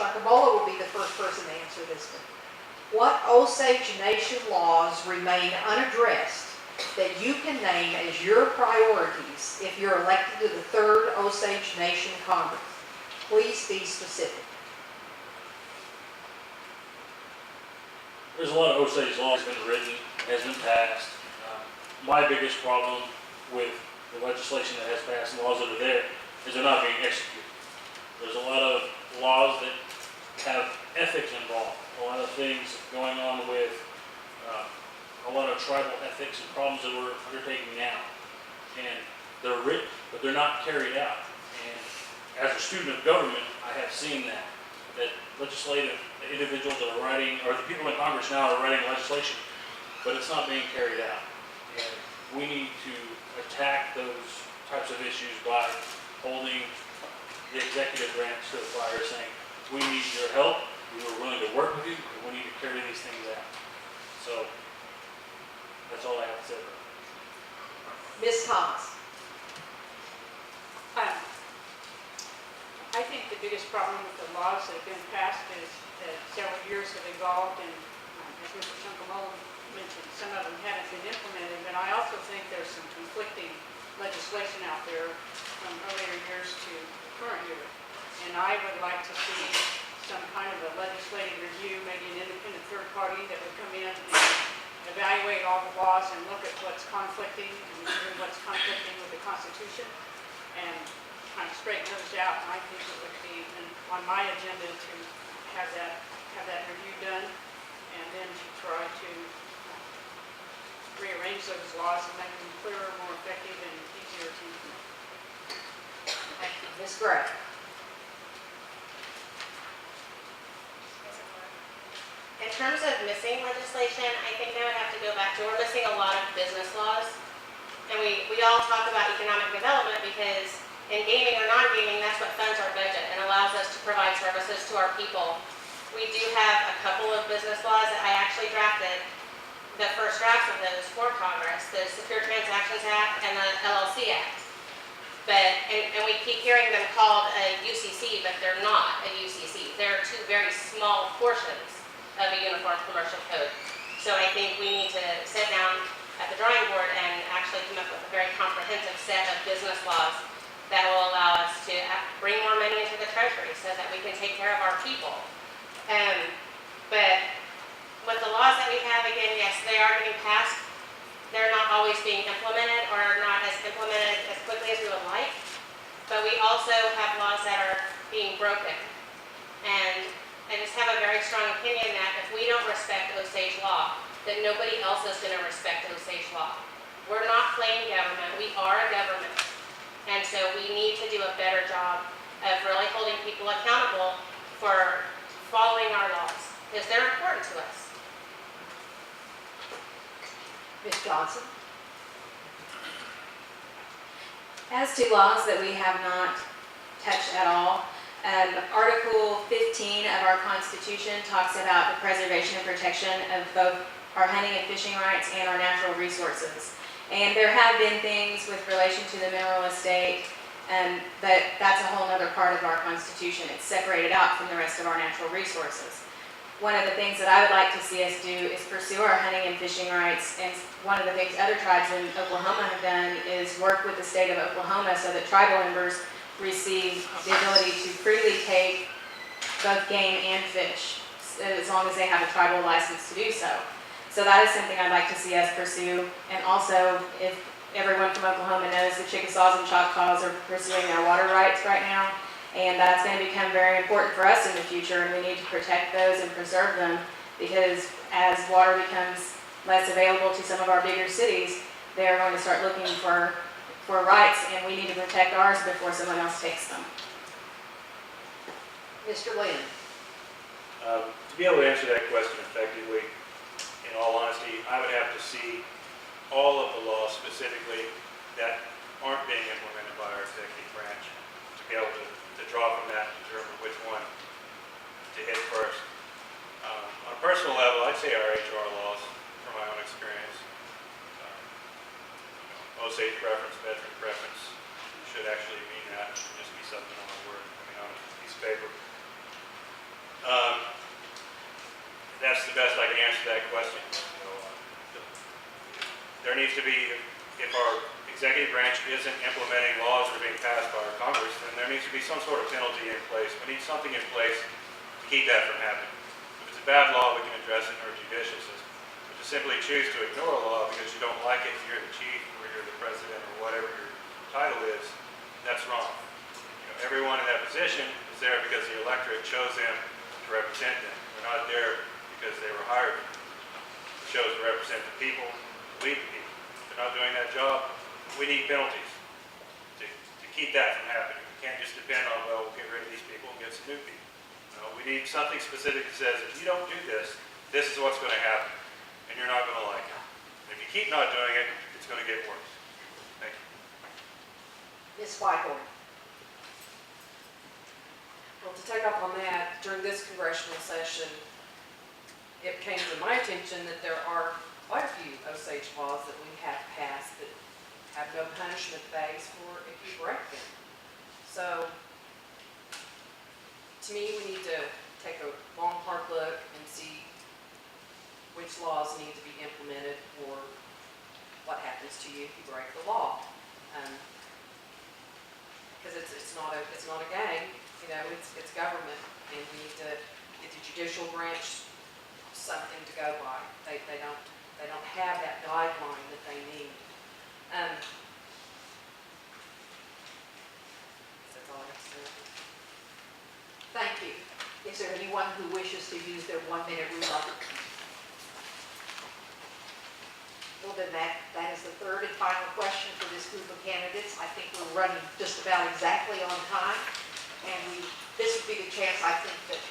Shunkamolah will be the first person to answer this one. What Osage Nation laws remain unaddressed that you can name as your priorities if you're elected to the 3rd Osage Nation Congress? Please be specific. There's a lot of Osage laws that have been written, has been passed. My biggest problem with the legislation that has passed and laws that are there is they're not being executed. There's a lot of laws that have ethics involved, a lot of things going on with a lot of tribal ethics and problems that we're undertaking now. And they're written, but they're not carried out. And as a student of government, I have seen that legislative individuals that are writing, or the people in Congress now are writing legislation, but it's not being carried out. And we need to attack those types of issues by holding the executive branch to the fire, saying, we need your help, we are willing to work with you, and we need to carry these things out. So, that's all I have to say. Ms. Thomas. I think the biggest problem with the laws that have been passed is that several years have evolved, and as Mr. Shunkamolah mentioned, some of them haven't been implemented, but I also think there's some conflicting legislation out there from earlier years to the current year. And I would like to see some kind of a legislative review, maybe an independent third party that would come in and evaluate all the laws and look at what's conflicting and even what's conflicting with the Constitution and kind of straighten those out. And I think it would be on my agenda to have that review done and then to try to rearrange those laws and make them clearer, more effective, and easier to implement. Thank you. Ms. Gray. In terms of missing legislation, I think I would have to go back to, we're missing a lot of business laws. And we all talk about economic development because in gaming or non-gaming, that's what funds our budget and allows us to provide services to our people. We do have a couple of business laws that I actually drafted, the first drafts of those for Congress, the Secure Transactions Act and the LLC Act. And we keep hearing them called a UCC, but they're not a UCC. They're two very small portions of a uniform commercial code. So I think we need to sit down at the drawing board and actually come up with a very comprehensive set of business laws that will allow us to bring more money into the treasury so that we can take care of our people. But with the laws that we have, again, yes, they are getting passed. They're not always being implemented or not as implemented as quickly as we would like. But we also have laws that are being broken. And I just have a very strong opinion that if we don't respect Osage law, then nobody else is going to respect Osage law. We're not playing government. We are a government. And so we need to do a better job of really holding people accountable for following our laws because they're important to us. Ms. Johnson. As to laws that we have not touched at all, Article 15 of our Constitution talks about the preservation and protection of both our hunting and fishing rights and our natural resources. And there have been things with relation to the mineral estate, but that's a whole other part of our Constitution. It's separated out from the rest of our natural resources. One of the things that I would like to see us do is pursue our hunting and fishing rights. And one of the things other tribes in Oklahoma have done is work with the state of Oklahoma so that tribal members receive the ability to freely take both game and fish, as long as they have a tribal license to do so. So that is something I'd like to see us pursue. And also, if everyone from Oklahoma knows, the Chickasaws and Choctaws are pursuing their water rights right now. And that's going to become very important for us in the future, and we need to protect those and preserve them because as water becomes less available to some of our bigger cities, they're going to start looking for rights, and we need to protect ours before someone else takes them. Mr. Lynn. To be able to answer that question effectively, in all honesty, I would have to see all of the laws specifically that aren't being implemented by our executive branch to be able to draw from that and determine which one to hit first. On a personal level, I'd say our HR laws, from my own experience, Osage preference, veteran preference, should actually mean that. It should just be something on a word coming out of a piece of paper. That's the best I can answer that question. There needs to be, if our executive branch isn't implementing laws that are being passed by our Congress, then there needs to be some sort of penalty in place. We need something in place to keep that from happening. If it's a bad law, we can address it in our judicial system. But to simply choose to ignore a law because you don't like it, you're the chief or you're the president or whatever your title is, that's wrong. Everyone in that position is there because the electorate chose them to represent them. They're not there because they were hired. They chose to represent the people, to lead the people. If they're not doing that job, we need penalties to keep that from happening. We can't just depend on, well, we'll get rid of these people and get some new people. No, we need something specific that says, if you don't do this, this is what's going to happen, and you're not going to like it. And if you keep not doing it, it's going to get worse. Thank you. Ms. Whitehorn. Well, to take up on that, during this congressional session, it came to my attention that there are quite a few Osage laws that we have passed that have no punishment phase for if you break them. So, to me, we need to take a long, hard look and see which laws need to be implemented or what happens to you if you break the law. Because it's not a game. It's government, and we need to get the judicial branch something to go by. They don't have that guideline that they need. That's all I have to say. Thank you. Is there anyone who wishes to use their 1-minute rebuttal? Well, then that is the third and final question for this group of candidates. I think we're running just about exactly on time. And this would be the chance, I think, that